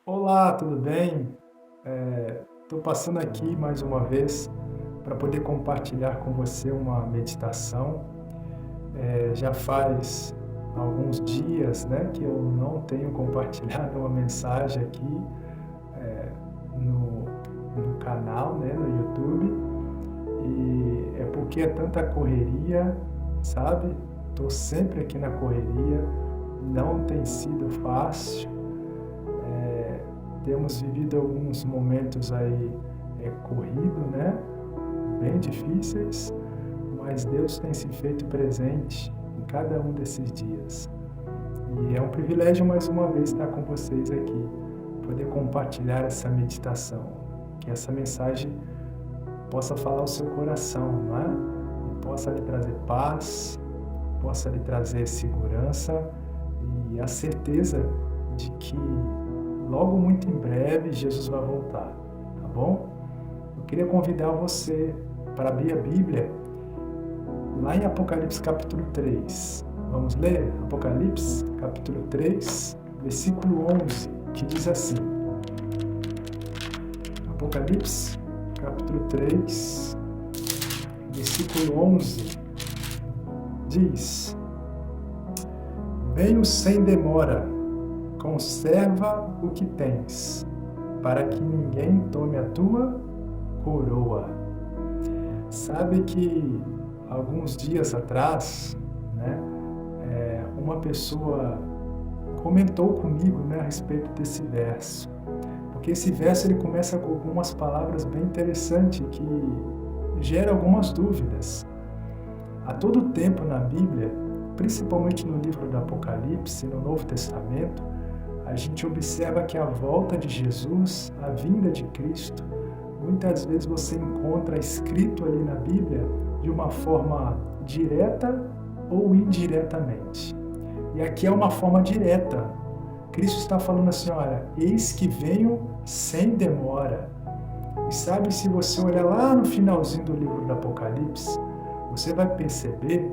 Olá, tudo bem? Estou passando aqui mais uma vez para poder compartilhar com você uma meditação. Já faz alguns dias, né, que eu não tenho compartilhado uma mensagem aqui no, no canal, né, no YouTube. E é porque é tanta correria, sabe? Estou sempre aqui na correria, não tem sido fácil. Temos vivido alguns momentos aí corrido, né? Bem difíceis, mas Deus tem se feito presente em cada um desses dias. E é um privilégio mais uma vez estar com vocês aqui, poder compartilhar essa meditação, que essa mensagem possa falar ao seu coração, não é? E possa lhe trazer paz, possa lhe trazer segurança e a certeza de que logo muito em breve Jesus vai voltar, tá bom? Eu queria convidar você para abrir a Bíblia lá em Apocalipse capítulo 3. Vamos ler Apocalipse capítulo 3, versículo 11, que diz assim. Apocalipse capítulo 3, versículo 11, diz: Venho sem demora, conserva o que tens, para que ninguém tome a tua coroa. Sabe que alguns dias atrás, né, uma pessoa comentou comigo, né, a respeito desse verso. Porque esse verso ele começa com algumas palavras bem interessantes que geram algumas dúvidas. A todo tempo na Bíblia, principalmente no livro do Apocalipse, no Novo Testamento, a gente observa que a volta de Jesus, a vinda de Cristo, muitas vezes você encontra escrito ali na Bíblia de uma forma direta ou indiretamente. E aqui é uma forma direta. Cristo está falando assim, olha, eis que venho sem demora. E sabe, se você olhar lá no finalzinho do livro do Apocalipse, você vai perceber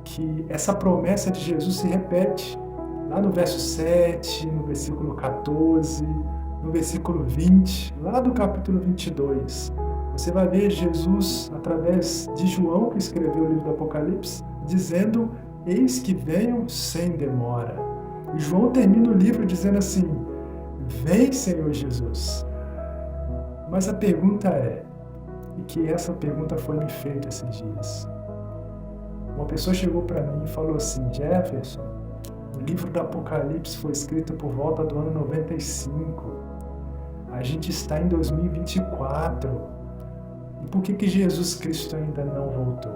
que essa promessa de Jesus se repete. Lá no verso 7, no versículo 14, no versículo 20, lá do capítulo 22, você vai ver Jesus, através de João, que escreveu o livro do Apocalipse, dizendo, eis que venho sem demora. E João termina o livro dizendo assim, vem, Senhor Jesus. Mas a pergunta é, e que essa pergunta foi me feita esses dias. Uma pessoa chegou para mim e falou assim, Jefferson, o livro do Apocalipse foi escrito por volta do ano 95. A gente está em 2024. E por que Jesus Cristo ainda não voltou?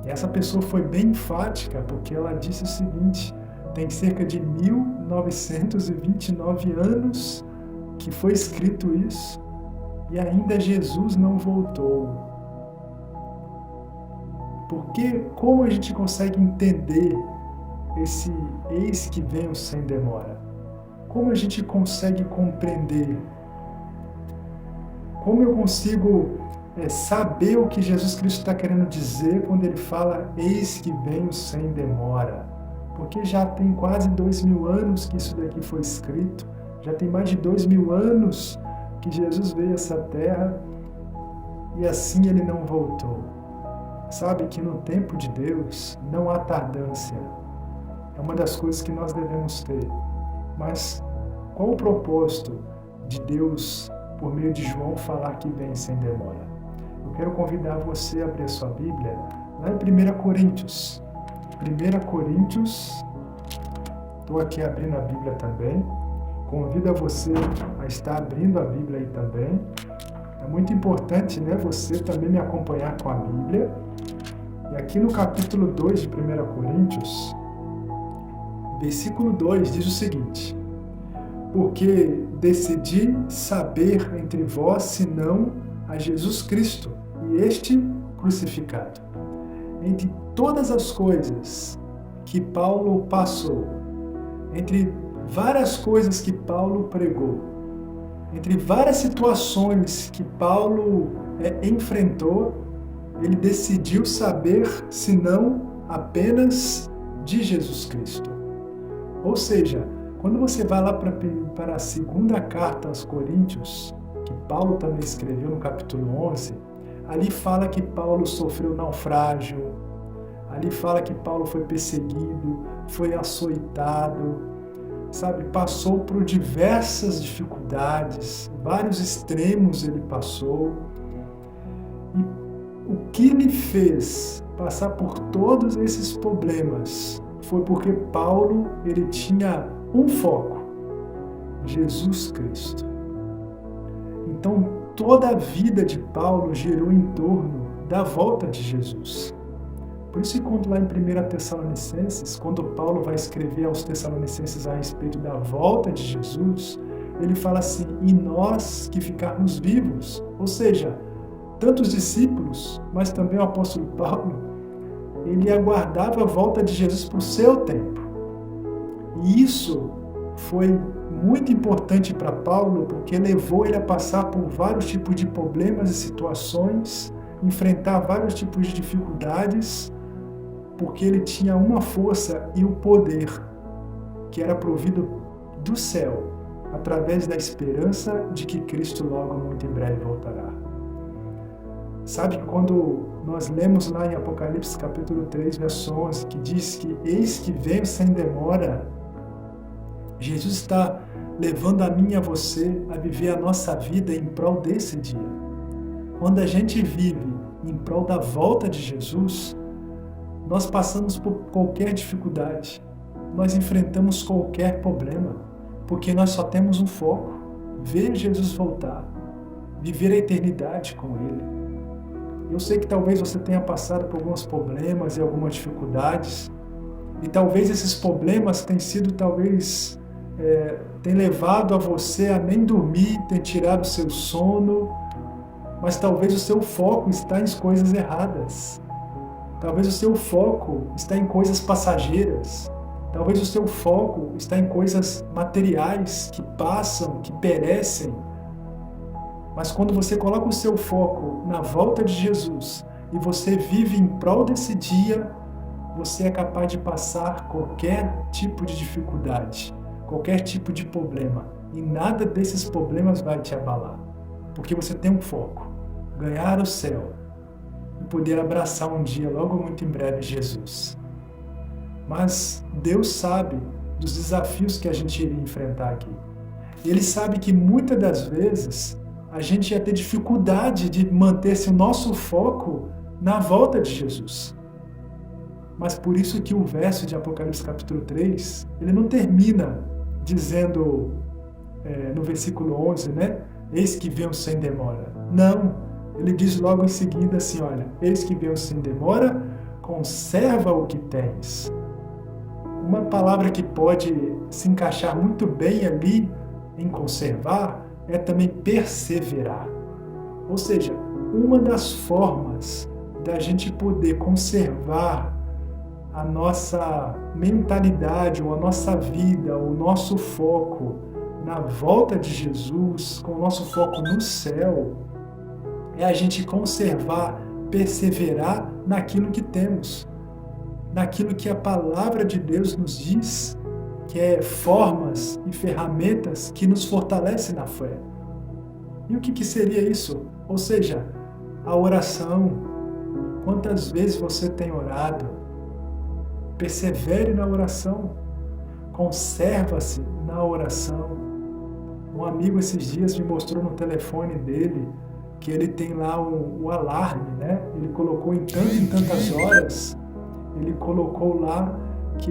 E essa pessoa foi bem enfática, porque ela disse o seguinte, tem cerca de 1929 anos que foi escrito isso, e ainda Jesus não voltou. Porque como a gente consegue entender esse eis que venho sem demora? Como a gente consegue compreender? Como eu consigo saber o que Jesus Cristo está querendo dizer quando ele fala eis que venho sem demora? Porque já tem quase 2000 anos que isso daqui foi escrito, já tem mais de 2000 anos que Jesus veio a essa terra e assim ele não voltou. Sabe que no tempo de Deus não há tardança. É uma das coisas que nós devemos ter. Mas qual o propósito de Deus, por meio de João, falar que vem sem demora? Eu quero convidar você a abrir a sua Bíblia lá em 1 Coríntios. 1 Coríntios, estou aqui abrindo a Bíblia também. Convido você a estar abrindo a Bíblia aí também. É muito importante, né, você também me acompanhar com a Bíblia. E aqui no capítulo 2 de 1 Coríntios, versículo 2 diz o seguinte, porque decidi saber entre vós senão a Jesus Cristo e este crucificado. Entre todas as coisas que Paulo passou, entre várias coisas que Paulo pregou, entre várias situações que Paulo enfrentou, ele decidiu saber senão apenas de Jesus Cristo. Ou seja, Quando você vai lá para a segunda carta aos Coríntios, que Paulo também escreveu no capítulo 11, ali fala que Paulo sofreu naufrágio, ali fala que Paulo foi perseguido, foi açoitado, sabe, passou por diversas dificuldades, vários extremos ele passou. E o que lhe fez passar por todos esses problemas foi porque Paulo, ele tinha um foco: Jesus Cristo. Então, toda a vida de Paulo girou em torno da volta de Jesus. Por isso que quando lá em 1 Tessalonicenses, quando Paulo vai escrever aos Tessalonicenses a respeito da volta de Jesus, ele fala assim: e nós que ficarmos vivos, ou seja, tanto os discípulos, mas também o apóstolo Paulo, ele aguardava a volta de Jesus para o seu tempo. E isso foi muito importante para Paulo, porque levou ele a passar por vários tipos de problemas e situações, enfrentar vários tipos de dificuldades, porque ele tinha uma força e o poder que era provido do céu, através da esperança de que Cristo logo, muito em breve, voltará. Sabe que quando nós lemos lá em Apocalipse capítulo 3, verso 11, que diz que eis que venho sem demora, Jesus está levando a mim e a você a viver a nossa vida em prol desse dia. Quando a gente vive em prol da volta de Jesus, nós passamos por qualquer dificuldade, nós enfrentamos qualquer problema, porque nós só temos um foco: ver Jesus voltar, viver a eternidade com Ele. Eu sei que talvez você tenha passado por alguns problemas e algumas dificuldades, e talvez esses problemas tenham sido, tem levado a você a nem dormir, tem tirado o seu sono, mas talvez o seu foco está em coisas erradas. Talvez o seu foco está em coisas passageiras. Talvez o seu foco está em coisas materiais que passam, que perecem. Mas quando você coloca o seu foco na volta de Jesus e você vive em prol desse dia, você é capaz de passar qualquer tipo de dificuldade, qualquer tipo de problema. E nada desses problemas vai te abalar. Porque você tem um foco: ganhar o céu e poder abraçar um dia, logo muito em breve, Jesus. Mas Deus sabe dos desafios que a gente iria enfrentar aqui. Ele sabe que muitas das vezes a gente ia ter dificuldade de manter-se o nosso foco na volta de Jesus. Mas por isso que o verso de Apocalipse capítulo 3, ele não termina dizendo, no versículo 11, né? Eis que venho sem demora. Não, ele diz logo em seguida assim, olha, eis que venho sem demora, conserva o que tens. Uma palavra que pode se encaixar muito bem ali em conservar é também perseverar. Ou seja, uma das formas da gente poder conservar a nossa mentalidade, ou a nossa vida, o nosso foco na volta de Jesus, com o nosso foco no céu, é a gente conservar, perseverar naquilo que temos, naquilo que a palavra de Deus nos diz, que é formas e ferramentas que nos fortalecem na fé. E o que seria isso? Ou seja, a oração. Quantas vezes você tem orado? Persevere na oração. Conserva-se na oração. Um amigo esses dias me mostrou no telefone dele que ele tem lá o alarme, né? Ele colocou em tantas horas, ele colocou lá que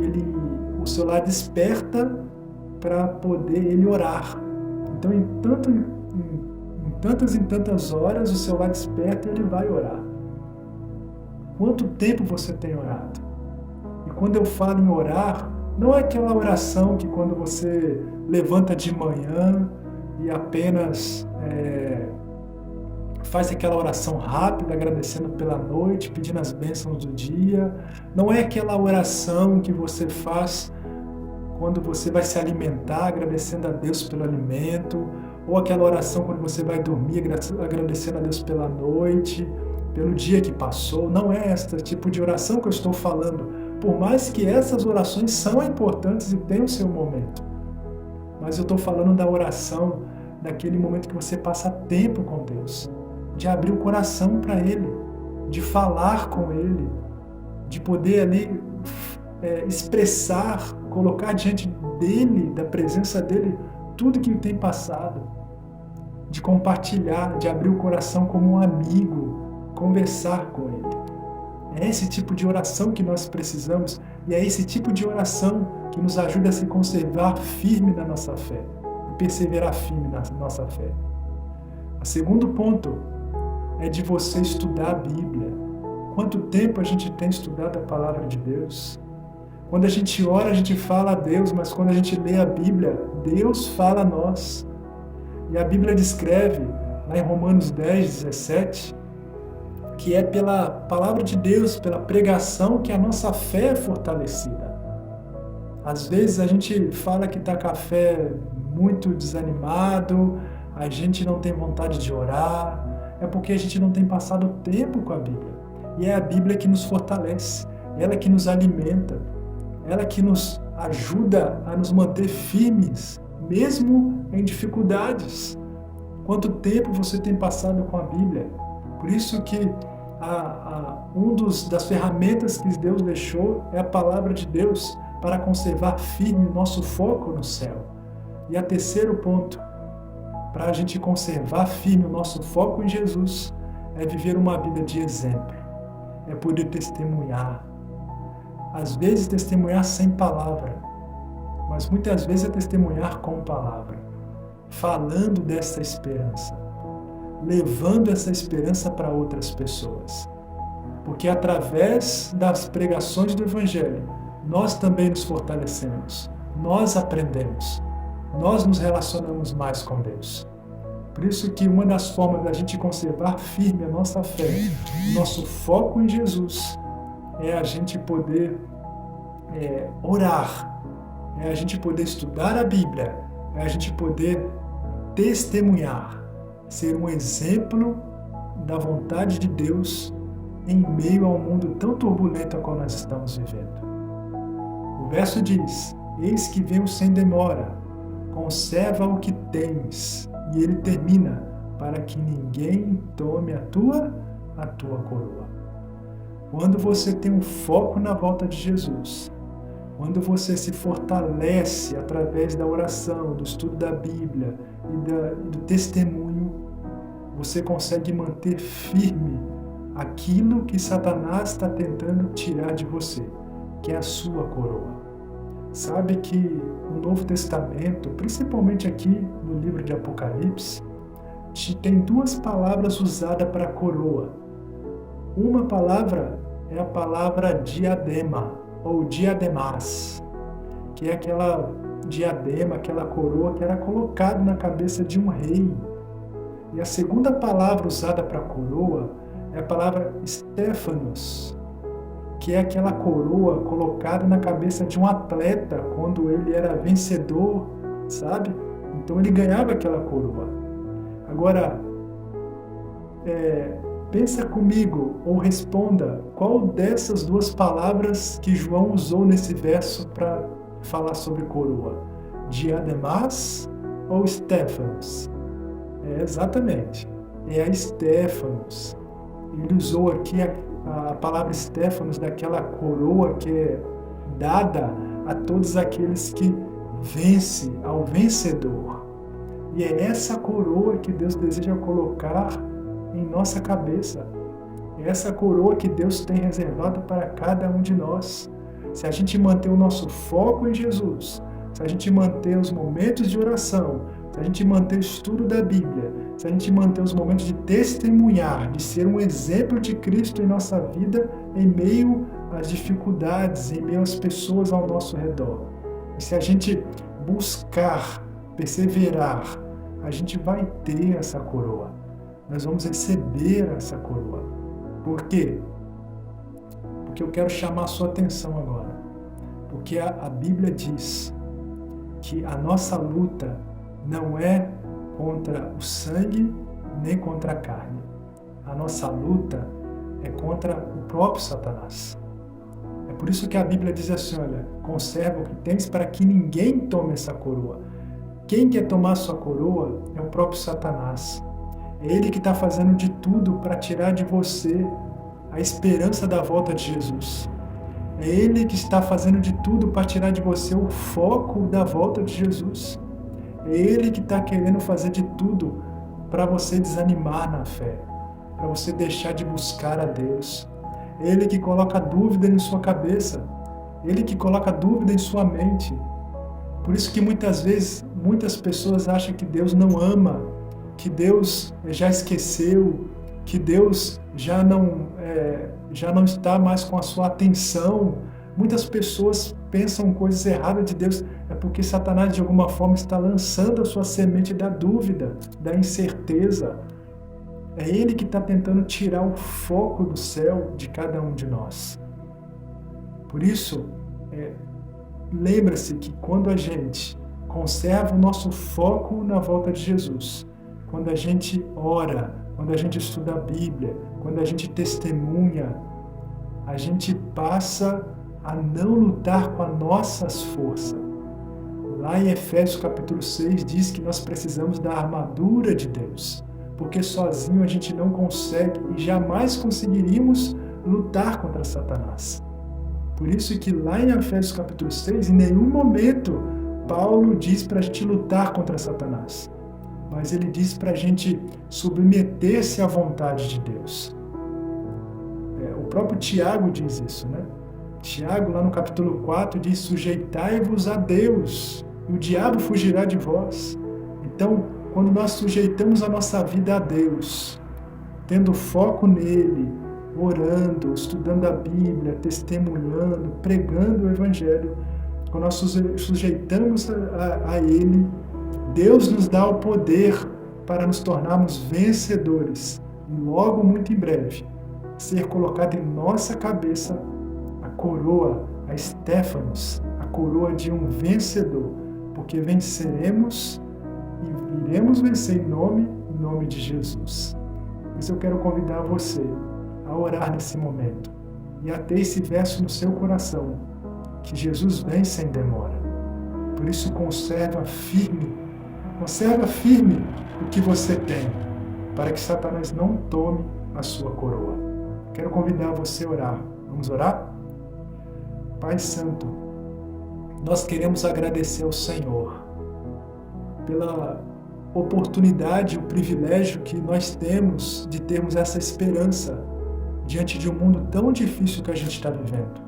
o celular desperta para poder ele orar. Então, em tantas horas, o celular desperta e ele vai orar. Quanto tempo você tem orado? E quando eu falo em orar, não é aquela oração que quando você levanta de manhã e apenas faz aquela oração rápida, agradecendo pela noite, pedindo as bênçãos do dia. Não é aquela oração que você faz quando você vai se alimentar, agradecendo a Deus pelo alimento, ou aquela oração quando você vai dormir, agradecendo a Deus pela noite, pelo dia que passou. Não é esse tipo de oração que eu estou falando, por mais que essas orações são importantes e têm o seu momento. mas eu estou falando da oração, daquele momento que você passa tempo com Deus, de abrir o coração para Ele, de falar com Ele, de poder ali expressar, colocar diante dEle, da presença dEle, tudo que tem passado, de compartilhar, de abrir o coração como um amigo, conversar com Ele. É esse tipo de oração que nós precisamos e é esse tipo de oração que nos ajuda a se conservar firme na nossa fé e perseverar firme na nossa fé. O segundo ponto é de você estudar a Bíblia. Quanto tempo a gente tem estudado a Palavra de Deus? Quando a gente ora, a gente fala a Deus, mas quando a gente lê a Bíblia, Deus fala a nós. E a Bíblia descreve, lá em Romanos 10, 17, que é pela Palavra de Deus, pela pregação, que a nossa fé é fortalecida. Às vezes a gente fala que está com a fé muito desanimado, a gente não tem vontade de orar, é porque a gente não tem passado tempo com a Bíblia. E é a Bíblia que nos fortalece, ela que nos alimenta, ela que nos ajuda a nos manter firmes, mesmo em dificuldades. Quanto tempo você tem passado com a Bíblia? Por isso que das ferramentas que Deus deixou é a Palavra de Deus para conservar firme o nosso foco no céu. E o terceiro ponto, para a gente conservar firme o nosso foco em Jesus, é viver uma vida de exemplo, é poder testemunhar. Às vezes testemunhar sem palavra, mas muitas vezes é testemunhar com palavra, falando dessa esperança, levando essa esperança para outras pessoas. Porque através das pregações do Evangelho, nós também nos fortalecemos, nós aprendemos, nós nos relacionamos mais com Deus. Por isso que uma das formas da gente conservar firme a nossa fé, o nosso foco em Jesus, é a gente poder orar, é a gente poder estudar a Bíblia, é a gente poder testemunhar, ser um exemplo da vontade de Deus em meio ao mundo tão turbulento ao qual nós estamos vivendo. O verso diz: eis que venho sem demora, conserva o que tens. E ele termina: para que ninguém tome a tua coroa. Quando você tem um foco na volta de Jesus, quando você se fortalece através da oração, do estudo da Bíblia e do testemunho, você consegue manter firme aquilo que Satanás está tentando tirar de você, que é a sua coroa. Sabe que no Novo Testamento, principalmente aqui no livro de Apocalipse, tem duas palavras usadas para coroa. Uma palavra é a palavra diadema, ou diademas, que é aquela diadema, aquela coroa que era colocada na cabeça de um rei. E a segunda palavra usada para coroa é a palavra Stephanos, que é aquela coroa colocada na cabeça de um atleta quando ele era vencedor, sabe? Então ele ganhava aquela coroa. Agora, pensa comigo ou responda qual dessas duas palavras que João usou nesse verso para falar sobre coroa: diademas ou Stephanos? Exatamente, é a Stephanos. Ele usou aqui a palavra Stephanos, daquela coroa que é dada a todos aqueles que vencem, ao vencedor. E é essa coroa que Deus deseja colocar em nossa cabeça. É essa coroa que Deus tem reservado para cada um de nós. Se a gente manter o nosso foco em Jesus, se a gente manter os momentos de oração, se a gente manter o estudo da Bíblia, se a gente manter os momentos de testemunhar, de ser um exemplo de Cristo em nossa vida, em meio às dificuldades, em meio às pessoas ao nosso redor. E se a gente buscar, perseverar, a gente vai ter essa coroa. Nós vamos receber essa coroa. Por quê? Porque eu quero chamar a sua atenção agora. Porque a Bíblia diz que a nossa luta não é contra o sangue nem contra a carne. A nossa luta é contra o próprio Satanás. É por isso que a Bíblia diz assim: olha, conserva o que tens para que ninguém tome essa coroa. quem quer tomar sua coroa é o próprio Satanás. É ele que está fazendo de tudo para tirar de você a esperança da volta de Jesus. É ele que está fazendo de tudo para tirar de você o foco da volta de Jesus. É ele que está querendo fazer de tudo para você desanimar na fé, para você deixar de buscar a Deus. É ele que coloca dúvida em sua cabeça. Ele que coloca dúvida em sua mente. Por isso que muitas vezes, muitas pessoas acham que Deus não ama, que Deus já esqueceu, que Deus já não está mais com a sua atenção. Muitas pessoas pensam coisas erradas de Deus, é porque Satanás de alguma forma está lançando a sua semente da dúvida, da incerteza. É ele que está tentando tirar o foco do céu de cada um de nós. Por isso, lembra-se que quando a gente conserva o nosso foco na volta de Jesus, quando a gente ora, quando a gente estuda a Bíblia, quando a gente testemunha, a gente passa a não lutar com as nossas forças. Lá em Efésios capítulo 6 diz que nós precisamos da armadura de Deus, porque sozinho a gente não consegue e jamais conseguiríamos lutar contra Satanás. Por isso que lá em Efésios capítulo 6, em nenhum momento Paulo diz para a gente lutar contra Satanás, mas ele diz para a gente submeter-se à vontade de Deus. O próprio Tiago diz isso, né? Tiago, lá no capítulo 4, diz: sujeitai-vos a Deus, e o diabo fugirá de vós. Então, quando nós sujeitamos a nossa vida a Deus, tendo foco nele, orando, estudando a Bíblia, testemunhando, pregando o Evangelho, quando nós sujeitamos a Ele, Deus nos dá o poder para nos tornarmos vencedores. E logo, muito em breve, ser colocado em nossa cabeça a coroa, a Stéphanos, a coroa de um vencedor, porque venceremos e iremos vencer em nome de Jesus. Por isso eu quero convidar você a orar nesse momento e a ter esse verso no seu coração, que Jesus vem sem demora. Por isso conserva firme o que você tem, para que Satanás não tome a sua coroa. Quero convidar você a orar. Vamos orar? Pai Santo, nós queremos agradecer ao Senhor pela oportunidade, o privilégio que nós temos de termos essa esperança diante de um mundo tão difícil que a gente está vivendo.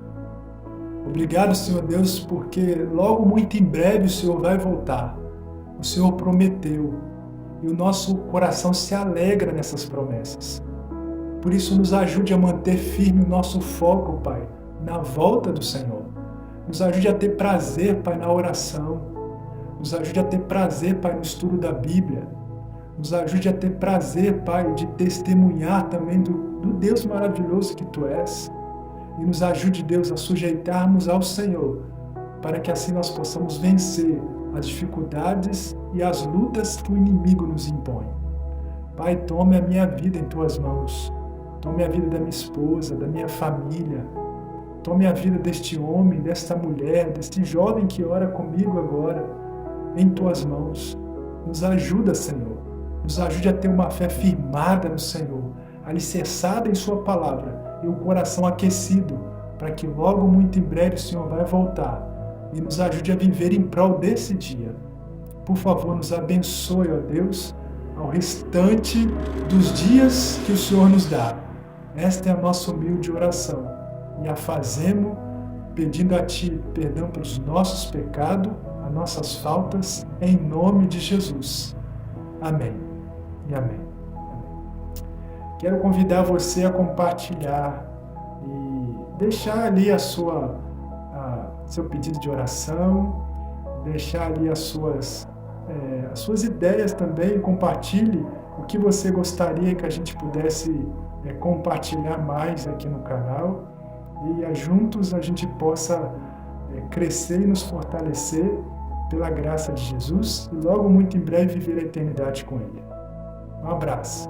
Obrigado, Senhor Deus, porque logo muito em breve o Senhor vai voltar. O Senhor prometeu e o nosso coração se alegra nessas promessas. Por isso, nos ajude a manter firme o nosso foco, Pai, na volta do Senhor. Nos ajude a ter prazer, Pai, na oração. Nos ajude a ter prazer, Pai, no estudo da Bíblia. Nos ajude a ter prazer, Pai, de testemunhar também do Deus maravilhoso que Tu és. E nos ajude, Deus, a sujeitarmos ao Senhor, para que assim nós possamos vencer as dificuldades e as lutas que o inimigo nos impõe. Pai, tome a minha vida em Tuas mãos. Tome a vida da minha esposa, da minha família. Tome a vida deste homem, desta mulher, deste jovem que ora comigo agora, em Tuas mãos. Nos ajuda, Senhor. Nos ajude a ter uma fé firmada no Senhor, alicerçada em Sua palavra e o coração aquecido, para que logo, muito em breve, o Senhor vai voltar e nos ajude a viver em prol desse dia. Por favor, nos abençoe, ó Deus, ao restante dos dias que o Senhor nos dá. Esta é a nossa humilde oração e a fazemos pedindo a Ti perdão pelos nossos pecados, as nossas faltas, em nome de Jesus. Amém e amém. Quero convidar você a compartilhar e deixar ali seu pedido de oração, deixar ali as suas ideias também, compartilhe o que você gostaria que a gente pudesse compartilhar mais aqui no canal e juntos a gente possa crescer e nos fortalecer pela graça de Jesus e logo muito em breve viver a eternidade com Ele. Um abraço.